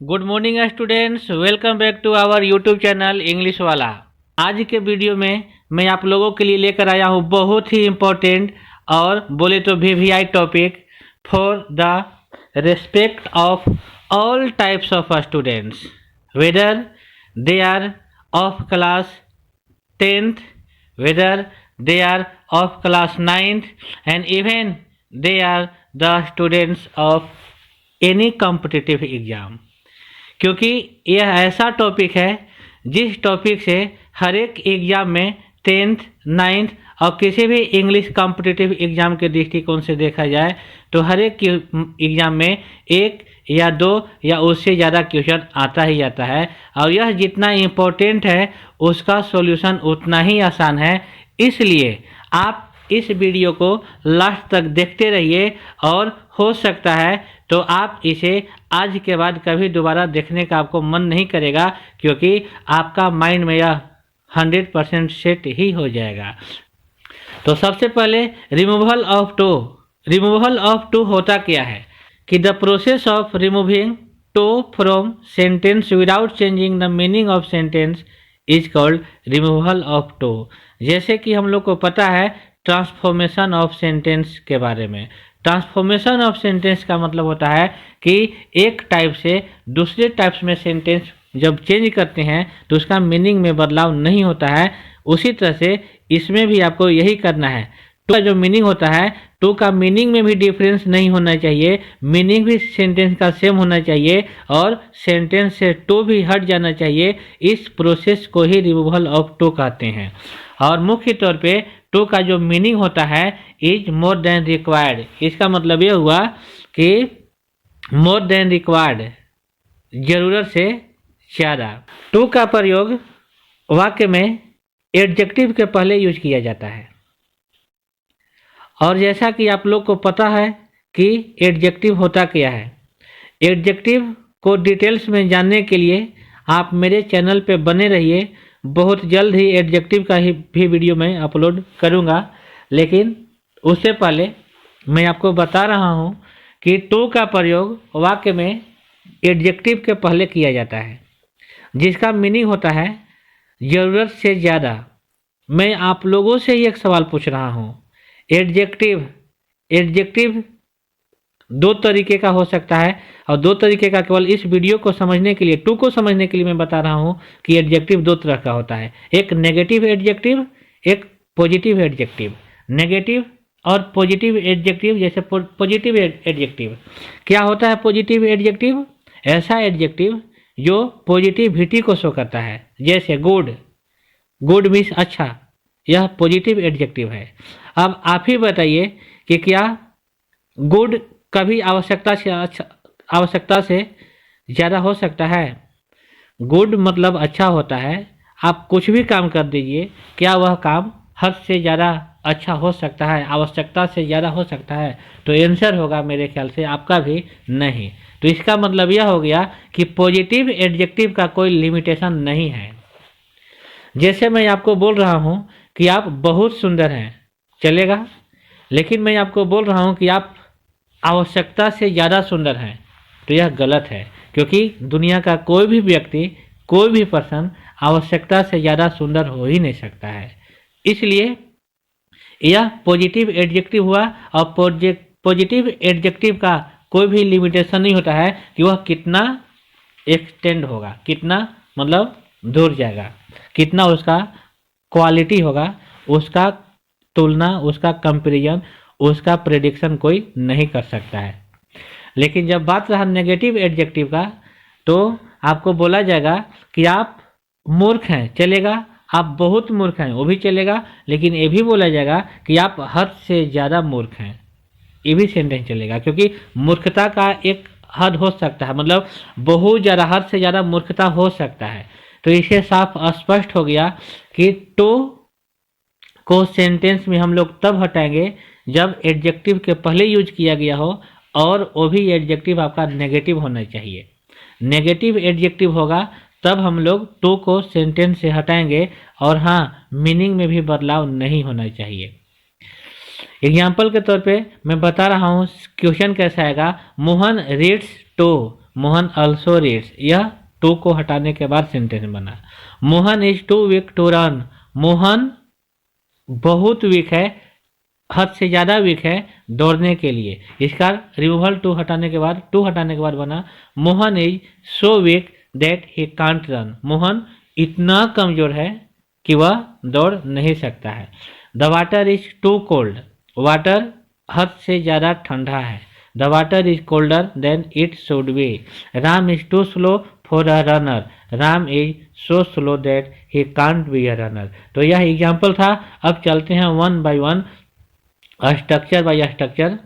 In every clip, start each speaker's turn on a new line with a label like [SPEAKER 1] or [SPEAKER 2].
[SPEAKER 1] Good morning students, welcome back to our YouTube channel English वाला। आज के video में मैं आप लोगों के लिए लेकर आया हूँ बहुत ही इम्पोर्टेंट और बोले तो VVI topic for the respect of all types of students, whether they are of class 10th, whether they are of class 9th, and even they are the students of any competitive exam। क्योंकि यह ऐसा topic है जिस topic से हर एक exam में 10th, 9th और किसी भी इंग्लिश कॉम्पिटिटिव एग्ज़ाम के दृष्टिकोण से देखा जाए तो हर एक एग्ज़ाम में एक या दो या उससे ज़्यादा क्वेश्चन आता ही आता है और यह जितना इम्पोर्टेंट है उसका सॉल्यूशन उतना ही आसान है। इसलिए आप इस वीडियो को लास्ट तक देखते रहिए और हो सकता है तो आप इसे आज के बाद कभी दोबारा देखने का आपको मन नहीं करेगा, क्योंकि आपका माइंड में यह 100% सेट ही हो जाएगा। तो सबसे पहले रिमूवल ऑफ टू होता क्या है कि the process of removing too from sentence without changing the meaning of sentence is called removal of too. जैसे कि हम लोग को पता है ट्रांसफॉर्मेशन ऑफ सेंटेंस के बारे में। ट्रांसफॉर्मेशन ऑफ सेंटेंस का मतलब होता है कि एक टाइप से दूसरे टाइप्स में सेंटेंस जब चेंज करते हैं तो उसका मीनिंग में बदलाव नहीं होता है। उसी तरह से इसमें भी आपको यही करना है। टू का जो मीनिंग होता है, टू का मीनिंग में भी डिफरेंस नहीं होना चाहिए, मीनिंग भी सेंटेंस का सेम होना चाहिए और सेंटेंस से टू भी हट जाना चाहिए। इस प्रोसेस को ही रिमूवल ऑफ टू कहते हैं। और मुख्य तौर पे टू का जो मीनिंग होता है इज मोर देन रिक्वायर्ड। इसका मतलब ये हुआ कि मोर देन रिक्वायर्ड, जरूरत से ज़्यादा। टू का प्रयोग वाक्य में एडजेक्टिव के पहले यूज किया जाता है। और जैसा कि आप लोग को पता है कि एडजेक्टिव होता क्या है, एडजेक्टिव को डिटेल्स में जानने के लिए आप मेरे चैनल पे बने रहिए। बहुत जल्द ही एडजेक्टिव का ही भी वीडियो मैं अपलोड करूंगा, लेकिन उससे पहले मैं आपको बता रहा हूं कि टू का प्रयोग वाक्य में एडजेक्टिव के पहले किया जाता है, जिसका मीनिंग होता है ज़रूरत से ज़्यादा। मैं आप लोगों से ही एक सवाल पूछ रहा हूं, एडजेक्टिव दो तरीके का हो सकता है और दो तरीके का केवल इस वीडियो को समझने के लिए, टू को समझने के लिए मैं बता रहा हूं कि एडजेक्टिव दो तरह का होता है, एक नेगेटिव एडजेक्टिव, एक पॉजिटिव एडजेक्टिव। नेगेटिव और पॉजिटिव एडजेक्टिव, जैसे पॉजिटिव एडजेक्टिव क्या होता है? पॉजिटिव एडजेक्टिव ऐसा एडजेक्टिव जो पॉजिटिविटी को शो करता है, जैसे गुड, गुड मीन्स अच्छा, यह पॉजिटिव एडजेक्टिव है। अब आप ही बताइए कि क्या गुड कभी आवश्यकता से ज़्यादा हो सकता है? गुड मतलब अच्छा होता है। आप कुछ भी काम कर दीजिए, क्या वह काम हद से ज़्यादा अच्छा हो सकता है, आवश्यकता से ज़्यादा हो सकता है? तो आंसर होगा मेरे ख्याल से आपका भी नहीं। तो इसका मतलब यह हो गया कि पॉजिटिव एडजेक्टिव का कोई लिमिटेशन नहीं है। जैसे मैं आपको बोल रहा हूँ कि आप बहुत सुंदर हैं, चलेगा, लेकिन मैं आपको बोल रहा हूँ कि आप आवश्यकता से ज़्यादा सुंदर हैं, तो यह गलत है, क्योंकि दुनिया का कोई भी व्यक्ति, कोई भी पर्सन आवश्यकता से ज़्यादा सुंदर हो ही नहीं सकता है। इसलिए यह पॉजिटिव एडजेक्टिव हुआ और पॉजिटिव एडजेक्टिव का कोई भी लिमिटेशन नहीं होता है कि वह कितना एक्सटेंड होगा, कितना मतलब दूर जाएगा, कितना उसका क्वालिटी होगा, उसका तुलना, उसका कंपैरिजन, उसका प्रेडिक्शन कोई नहीं कर सकता है। लेकिन जब बात रहा नेगेटिव एडजेक्टिव का, तो आपको बोला जाएगा कि आप मूर्ख हैं, चलेगा, आप बहुत मूर्ख हैं, वो भी चलेगा, लेकिन ये भी बोला जाएगा कि आप हद से ज़्यादा मूर्ख हैं, ये भी सेंटेंस चलेगा, क्योंकि मूर्खता का एक हद हो सकता है, मतलब बहुत ज़्यादा, हद से ज़्यादा मूर्खता हो सकता है। तो इसे साफ स्पष्ट हो गया कि टू को सेंटेंस में हम लोग तब हटाएंगे जब एडजेक्टिव के पहले यूज किया गया हो और वो भी एडजेक्टिव आपका नेगेटिव होना चाहिए। नेगेटिव एडजेक्टिव होगा तब हम लोग टू को सेंटेंस से हटाएंगे, और हाँ, मीनिंग में भी बदलाव नहीं होना चाहिए। एग्जाम्पल के तौर पे मैं बता रहा हूँ क्वेश्चन कैसा आएगा। Mohan reads too Mohan also reads, यह टू को हटाने के बाद सेंटेंस बना। Mohan is too weak to run, Mohan बहुत वीक है, हद से ज़्यादा वीक है दौड़ने के लिए। इसका रिमूवल टू हटाने के बाद बना Mohan is so weak that he can't run, Mohan इतना कमजोर है कि वह दौड़ नहीं सकता है। The water is too cold, water हद से ज़्यादा ठंडा है। The water is colder than it should be. Ram is too slow for a runner, Ram is so slow that he can't be a runner. तो यह एग्जाम्पल था। अब चलते हैं one by one structure bye structure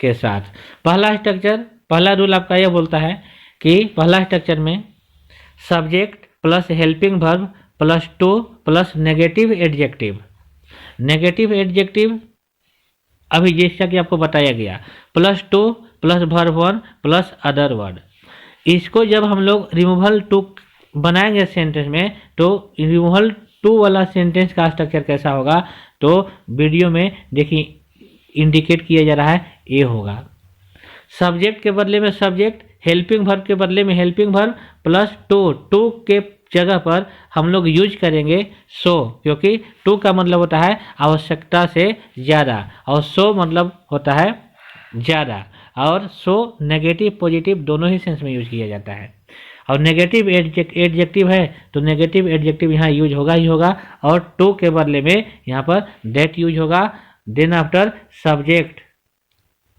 [SPEAKER 1] के साथ। पहला रूल आपका यह बोलता है कि पहला स्ट्रक्चर में subject plus helping verb plus too plus negative adjective. Negative adjective अभी जैसा कि आपको बताया गया, plus too plus verb one plus other word. इसको जब हम लोग रिमूवल टू बनाएंगे सेंटेंस में, तो रिमूवल टू वाला सेंटेंस का स्ट्रक्चर कैसा होगा, तो वीडियो में देखिए इंडिकेट किया जा रहा है, ये होगा। सब्जेक्ट के बदले में सब्जेक्ट, हेल्पिंग वर्ब के बदले में हेल्पिंग वर्ब प्लस टू के जगह पर हम लोग यूज करेंगे सो, क्योंकि टू का मतलब होता है आवश्यकता से ज़्यादा और सो मतलब होता है ज़्यादा, और सो नेगेटिव पॉजिटिव दोनों ही सेंस में यूज किया जाता है। और नेगेटिव एडजेक्टिव है तो नेगेटिव एडजेक्टिव यहाँ यूज होगा ही होगा, और टू के बदले में यहाँ पर दैट यूज होगा। देन आफ्टर सब्जेक्ट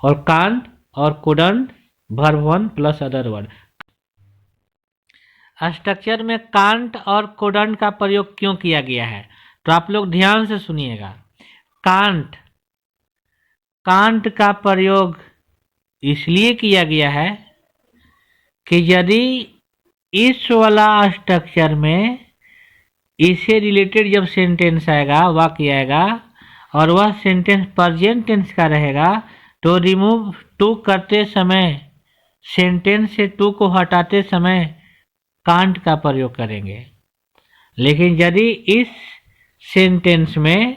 [SPEAKER 1] और कांट और couldn't verb one plus other word. Structure में कांट और कुडंट का प्रयोग क्यों किया गया है, तो आप लोग ध्यान से सुनिएगा। कांट का प्रयोग इसलिए किया गया है कि यदि इस वाला स्ट्रक्चर में इससे रिलेटेड जब सेंटेंस आएगा, वाक्य आएगा, और वह सेंटेंस प्रेजेंट टेंस का रहेगा, तो रिमूव टू करते समय, सेंटेंस से टू को हटाते समय कांट का प्रयोग करेंगे। लेकिन यदि इस सेंटेंस में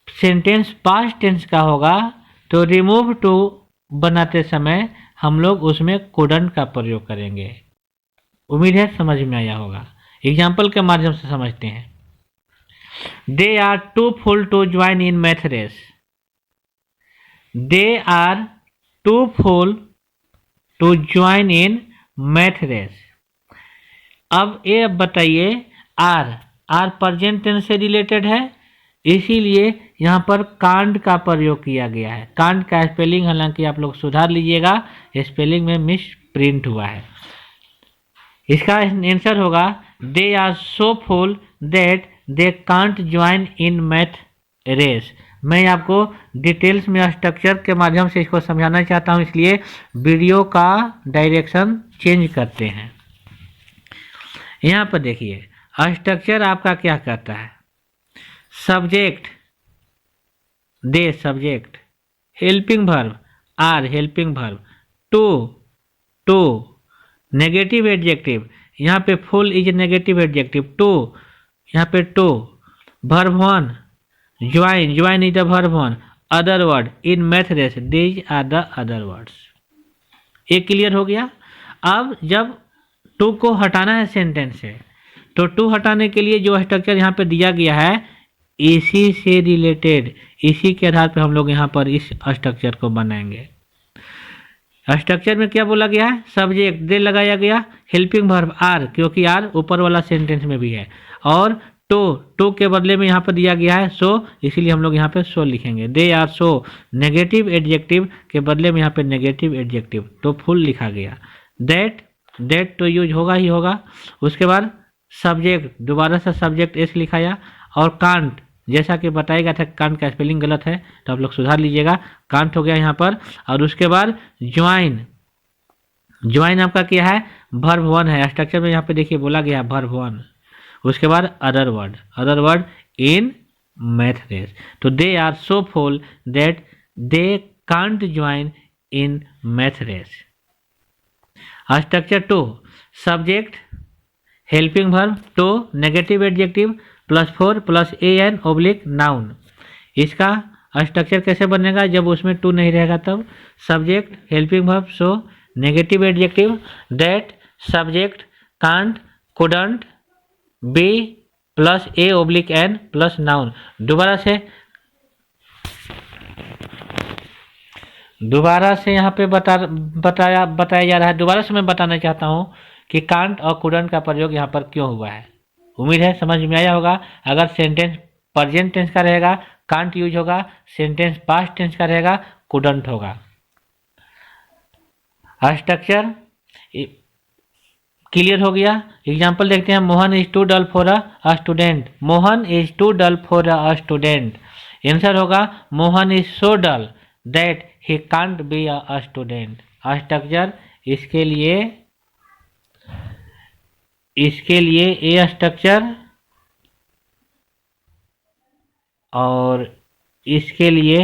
[SPEAKER 1] सेंटेंस पास्ट टेंस का होगा, तो रिमूव टू बनाते समय हम लोग उसमें कुडंट का प्रयोग करेंगे। उम्मीद है समझ में आया होगा। एग्जाम्पल के माध्यम से समझते हैं। They are too full to join in math race, they are too full to join in math race. अब ये बताइए, आर प्रेजेंट टेंस से रिलेटेड है, इसीलिए यहाँ पर कांट का प्रयोग किया गया है। कांट का स्पेलिंग हालांकि आप लोग सुधार लीजिएगा, स्पेलिंग में मिस प्रिंट हुआ है। इसका आंसर होगा they are so full that they can't join in math race. मैं आपको डिटेल्स में स्ट्रक्चर के माध्यम से इसको समझाना चाहता हूँ, इसलिए वीडियो का डायरेक्शन चेंज करते हैं। यहाँ पर देखिए स्ट्रक्चर आपका क्या करता है। Subject they subject, helping verb are helping verb, too negative adjective, यहाँ पे full is negative adjective, too यहाँ पे too, verb one join is the verb one, other word in math race, these are the other words. ये clear हो गया। अब जब to को हटाना है सेंटेंस से, तो टू हटाने के लिए जो स्ट्रक्चर यहाँ पे दिया गया है, इसी से रिलेटेड, इसी के आधार पर हम लोग यहाँ पर इस स्ट्रक्चर को बनाएंगे। स्ट्रक्चर में क्या बोला गया है, सब्जेक्ट दे लगाया गया, हेल्पिंग वर्ब आर, क्योंकि आर ऊपर वाला सेंटेंस में भी है, और टू के बदले में यहाँ पर दिया गया है सो, इसीलिए हम लोग यहाँ पे सो लिखेंगे। They are so negative adjective के बदले में यहाँ पे नेगेटिव एडजेक्टिव, तो फुल लिखा गया। दैट तो यूज होगा ही होगा। उसके बाद सब्जेक्ट, दोबारा से सब्जेक्ट एस लिखाया, और कांट जैसा कि बताया गया था, कांट का स्पेलिंग गलत है तो आप लोग सुधार लीजिएगा, कांट हो गया यहाँ पर। और उसके बाद ज्वाइन आपका क्या है, वर्ब वन है। स्ट्रक्चर में यहाँ पे देखिए बोला गया है वर्ब वन। उसके बाद अदर वर्ड इन मैथ रेस, तो they are so full that they can't join in math रेस। Structure two, subject helping verb too negative adjective plus for plus an oblique noun. इसका स्ट्रक्चर कैसे बनेगा, जब उसमें टू नहीं रहेगा तब subject helping verb so negative adjective that subject can't couldn't be plus a oblique an plus noun. दोबारा से यहाँ पे बताया जा रहा है। दोबारा से मैं बताना चाहता हूँ कि कांट और कुडंट का प्रयोग यहाँ पर क्यों हुआ है। उम्मीद है समझ में आया होगा। अगर सेंटेंस प्रेजेंट टेंस का रहेगा कांट यूज होगा, सेंटेंस पास्ट टेंस का रहेगा कुडंट होगा। स्ट्रक्चर क्लियर हो गया। एग्जाम्पल देखते हैं। Mohan is too dull for a student. Mohan is too dull for a student. Answer होगा Mohan is so dull that he can't be a student. Structure इसके लिए ए स्ट्रक्चर और इसके लिए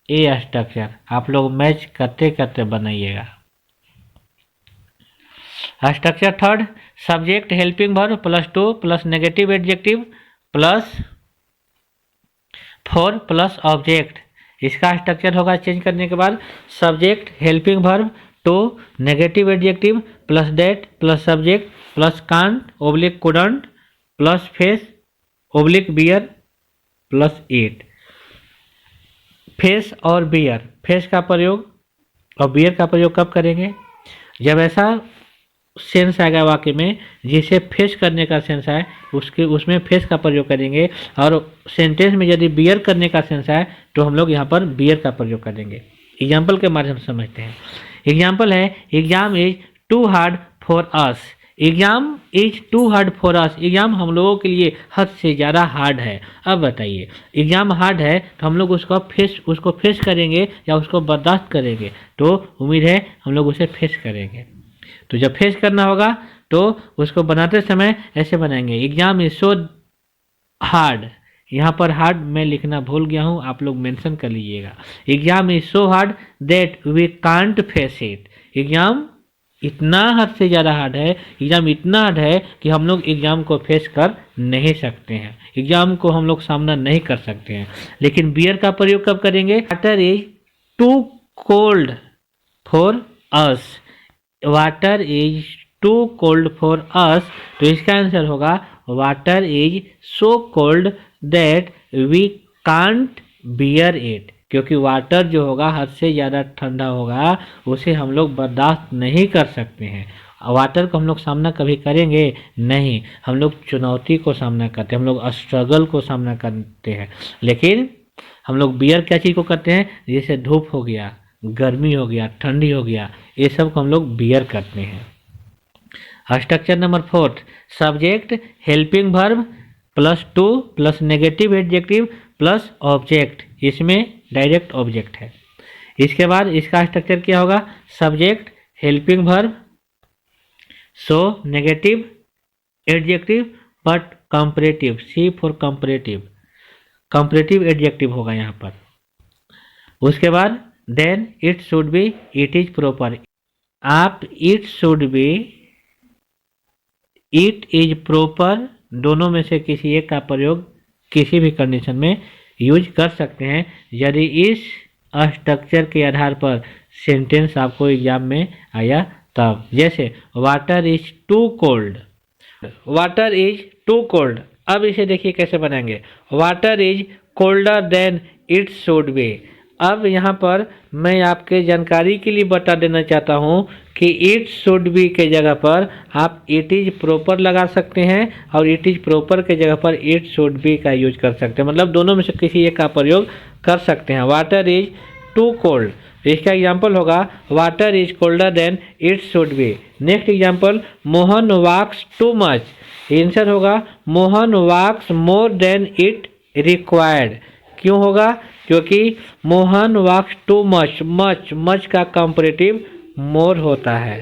[SPEAKER 1] ए स्ट्रक्चर आप लोग मैच करते करते बनाइएगा। Structure third subject helping verb plus too plus negative adjective plus 4 plus object. इसका स्ट्रक्चर होगा चेंज करने के बाद subject helping verb too negative adjective plus that plus subject plus can't oblique couldn't plus face oblique bear plus 8। Face और bear, face का प्रयोग और beer का प्रयोग कब करेंगे? जब ऐसा सेंस आएगा वाक्य में जिसे फेस करने का सेंस है उसमें फेस का प्रयोग करेंगे। और सेंटेंस में यदि बियर करने का सेंस है तो हम लोग यहाँ पर बियर का प्रयोग करेंगे। एग्जाम्पल के माध्यम से समझते हैं। एग्जाम्पल है exam is too hard for us. Exam is too hard for us. Exam हम लोगों के लिए हद से ज़्यादा हार्ड है। अब बताइए एग्जाम हार्ड है तो हम लोग उसको फेस करेंगे या उसको बर्दाश्त करेंगे? तो उम्मीद है हम लोग उसे फेस करेंगे। तो जब फेस करना होगा तो उसको बनाते समय ऐसे बनाएंगे एग्जाम इज सो हार्ड। यहाँ पर हार्ड मैं लिखना भूल गया हूँ, आप लोग मेंशन कर लीजिएगा। Exam is so hard that we can't face it. Exam इतना हद से ज़्यादा हार्ड है, एग्जाम इतना हार्ड है कि हम लोग एग्जाम को फेस कर नहीं सकते हैं, एग्जाम को हम लोग सामना नहीं कर सकते हैं। लेकिन बियर का प्रयोग कब करेंगे? Water is too cold for us. Water is too cold for us. तो इसका आंसर होगा water is so cold that we can't bear it. क्योंकि वाटर जो होगा हद से ज़्यादा ठंडा होगा, उसे हम लोग बर्दाश्त नहीं कर सकते हैं। वाटर को हम लोग सामना कभी करेंगे नहीं, हम लोग चुनौती को सामना करते हैं, हम लोग स्ट्रगल को सामना करते हैं। लेकिन हम लोग बियर क्या चीज़ को करते हैं? जैसे धूप हो गया, गर्मी हो गया, ठंडी हो गया, ये सब को हम लोग बियर करते हैं। Structure number 4 subject helping verb plus too plus negative adjective plus object. इसमें डायरेक्ट ऑब्जेक्ट है। इसके बाद इसका स्ट्रक्चर क्या होगा? Subject helping verb so negative adjective but comparative, see for comparative, comparative adjective होगा यहाँ पर। उसके बाद then it should be, it is proper. आप it should be, it is proper दोनों में से किसी एक का प्रयोग किसी भी कंडीशन में यूज कर सकते हैं यदि इस स्ट्रक्चर के आधार पर सेंटेंस आपको एग्जाम में आया तब। जैसे water is too cold, water is too cold. अब इसे देखिए कैसे बनाएंगे। Water is colder than it should be. अब यहाँ पर मैं आपके जानकारी के लिए बता देना चाहता हूँ कि इट शुड बी के जगह पर आप इट इज प्रॉपर लगा सकते हैं और इट इज प्रॉपर के जगह पर इट शुड बी का यूज कर सकते हैं। मतलब दोनों में से किसी एक का प्रयोग कर सकते हैं। वाटर इज टू कोल्ड, इसका एग्जाम्पल होगा water is colder than it should be. Next example Mohan walks too much. Answer होगा Mohan walks more than it required. क्यों होगा? क्योंकि Mohan walks too much, much का कंपैरेटिव मोर होता है।